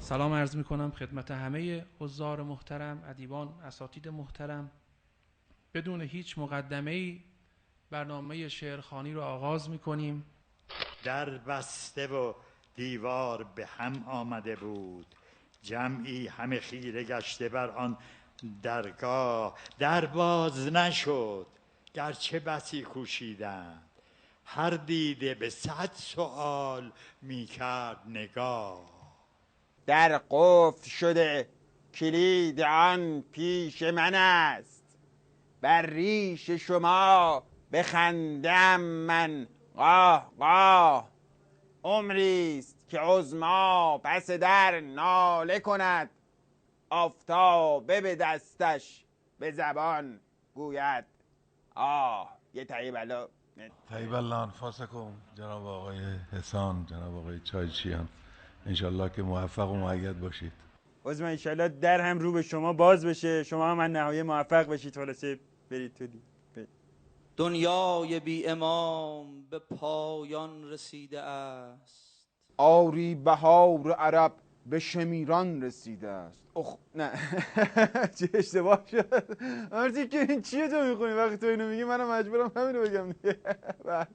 سلام عرض می کنم خدمت همه حضار محترم، ادیبان، اساتید محترم. بدون هیچ مقدمه‌ای برنامه شعرخوانی را آغاز می کنیم. در بسته و دیوار به هم آمده بود، جمعی همه خیره گشته بر آن درگاه. در باز نشد گرچه بسی کوشیدند، هر دیده به 100 سؤال می کرد نگاه. در قفل شده کلید آن پیش من است، بر ریش شما بخندم من قاه قاه. عمریست که عظما پس در ناله کند، آفتابه به دستش به زبان گوید آه. یه طیب الله طیب الله انفاسکم جناب آقای حسان، جناب آقای چایچیان، انشالله که موفق و مؤید باشید. عظما انشالله در هم رو به شما باز بشه، شما هم من نهایه موفق بشید. خلاصه برید تو دنیای بی امام به پایان رسیده است. آری بهار عرب به شمیران رسیده است. نه چه اشتباه شد. مرتی که این چیه تو میخونی وقتی تو اینو میگی؟ منم مجبورم همینو بگم دیگه. بعد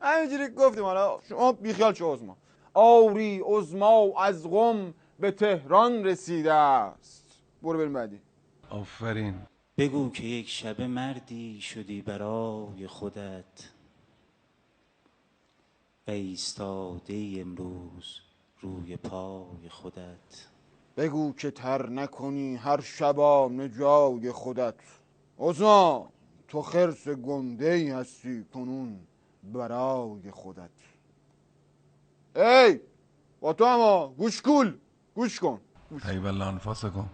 همینجوری گفتیم. حالا شما بیخیال شو. عظما آری عظما از قم به تهران رسیده است. برو بریم بعدی. آفرین. بگو که یک شب مردی شدی برای خودت، و ایستاده امروز روی پای خودت. بگو که تر نکنی هر شبانه جای خودت. عظما تو خرس گنده‌ای هستی کنون برای خودت. ای با تو اما گوش کول، گوش کن. طیب الله انفاسکم.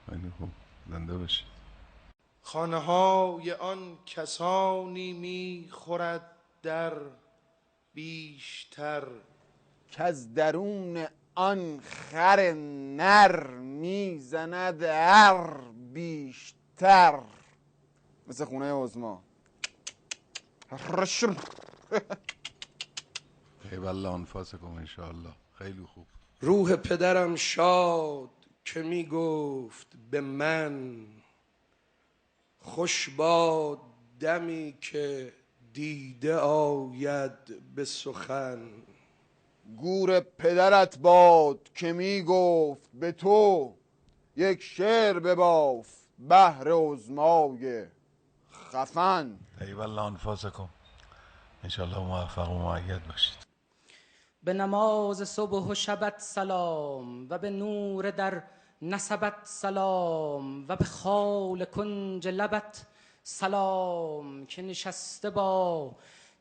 خیلی خوب، زنده باشید. خانه های آن کسانی میخورد در بیشتر، که از درون آن خر نر میزند هر بیشتر. مثل خونه عظما. طیب الله انفاسکم انشالله. خیلی خوب. روح پدرم شاد که میگفت به من، خوش باد دمی که دیده آید به سخن. گور پدرت باد که میگفت به تو، یک شعر بباف بهر عظمای خفن. طیب الله انفاسکم انشالله موفق و مؤید باشید. به نماز صبح و شبت سلام، و به نور در نسبت سلام، و به خال کنج لبت سلام، که نشسته با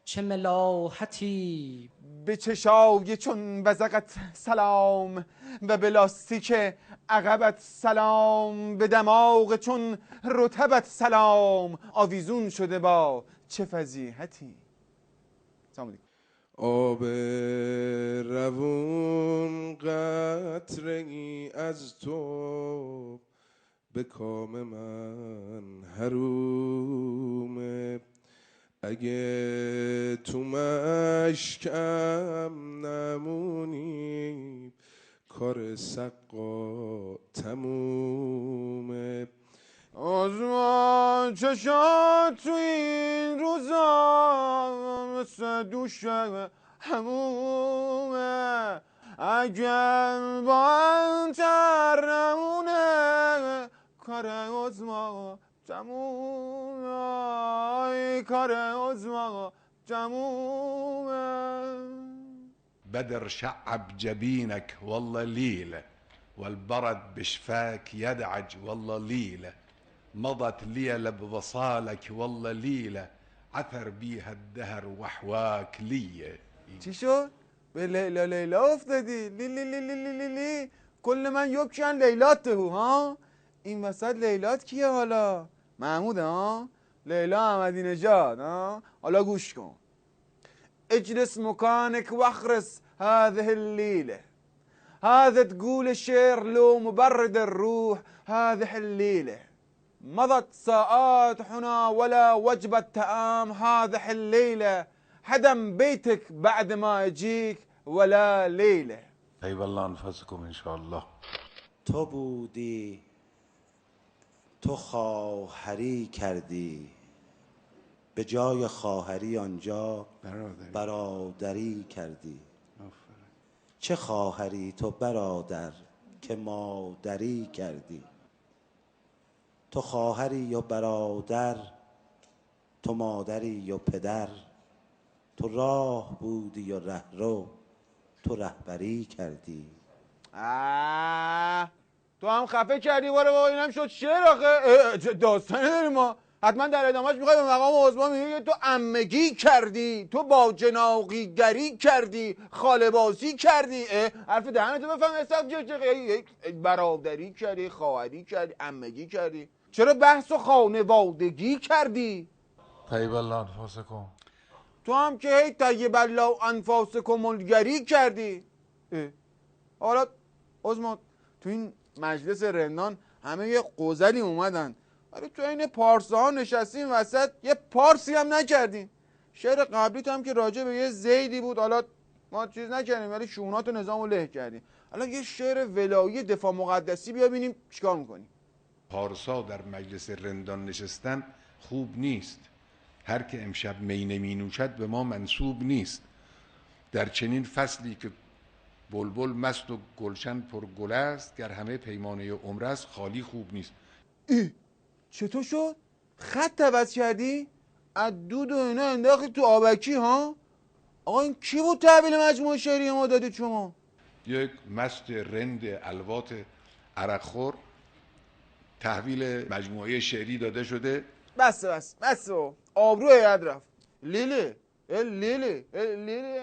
چه ملاحتی. به چشای چون بزقت سلام، و به لاستیک عقبت سلام، به دماغ چون رطبت سلام، آویزون شده با چه فضیحتی. سلام علیکم. آب روون قطره ای از تو به کام من حرومه، اگه تو مشکم نمونی کار سقا تمومه. عظما چشات تو این روزا مثل دوش همومه، اگر با هم تر نمونه کار عظما تمومه. کار عظما تمومه. بدر شعب جبينك والله ليلة، والبرد بشفاك يدعج والله ليلة، مضت ليلة بوصالك والله ليلة، عثر بيها الدهر وحواك لية. چی شد؟ به لیلا لیلا افتادی. لی لی لی لی لی لی لی. کل من یکشن لیلات هو ها. این وسط لیلات کیه حالا؟ محمود ها؟ لیلا احمدی نژاد ها؟ حالا گوش کن. اجلس مكانك واخرس هذه الليلة، هذا تقول الشعر لو مبرد الروح هذه الليلة، مضت ساعات هنا ولا وجبة طعام هذه الليلة، هدم بيتك بعد ما أجيك ولا ليلة. طيب الله انفسكم ان شاء الله. تو بودی، تو خواهری کردی، به جای خواهری آنجا برادری کردی. چه خواهری تو برادر که مادری کردی؟ تو خواهری یا برادر، تو مادری یا پدر، تو راه بودی یا رهرو، تو رهبری کردی. تو هم خفه کردی بابا، اینم شد شعر آخه. داستانی داریم ما، حتما در ادامهش میخوای به مقام عظما میگی تو عمگی کردی، تو با جناقی گری کردی، خاله بازی کردی. حرف دهنتو بفهم استاد. برادری کردی، خواهری کردی، عمگی کردی، چرا بحث و خانوادگی کردی؟ طيب الله انفسكم. تو هم که هی طیب الله انفاسکم الگری کردی. حالا عظما تو این مجلس رندان همه یه غزلی اومدن، ولی تو این پارسه ها نشستیم وسط یه پارسی هم نکردیم. شعر قبلیت هم که راجع به یه زیدی بود، حالا ما چیز نکردیم ولی شونات و نظام رو له کردیم. حالا یه شعر ولایی دفاع مقدسی بیا ببینیم چیکار میکنیم. پارسا در مجلس رندان نشستن خوب نیست. هر که امشب می نمی نوشد به ما منسوب نیست. در چنین فصلی که بلبل مست و گلشن پر گل است، گر همه پیمانه عمر است خالی خوب نیست. چطور شد؟ خط عوض کردی؟ از دود و اینا انداختی تو آبکی ها؟ آقا این کی بود تحویل مجموعه شعری ما دادید شما؟ یک مست رند الوات عرقخور تحویل مجموعه شعری داده شده. بس آبرو هیئت رفت. لیلی لیلی لیلی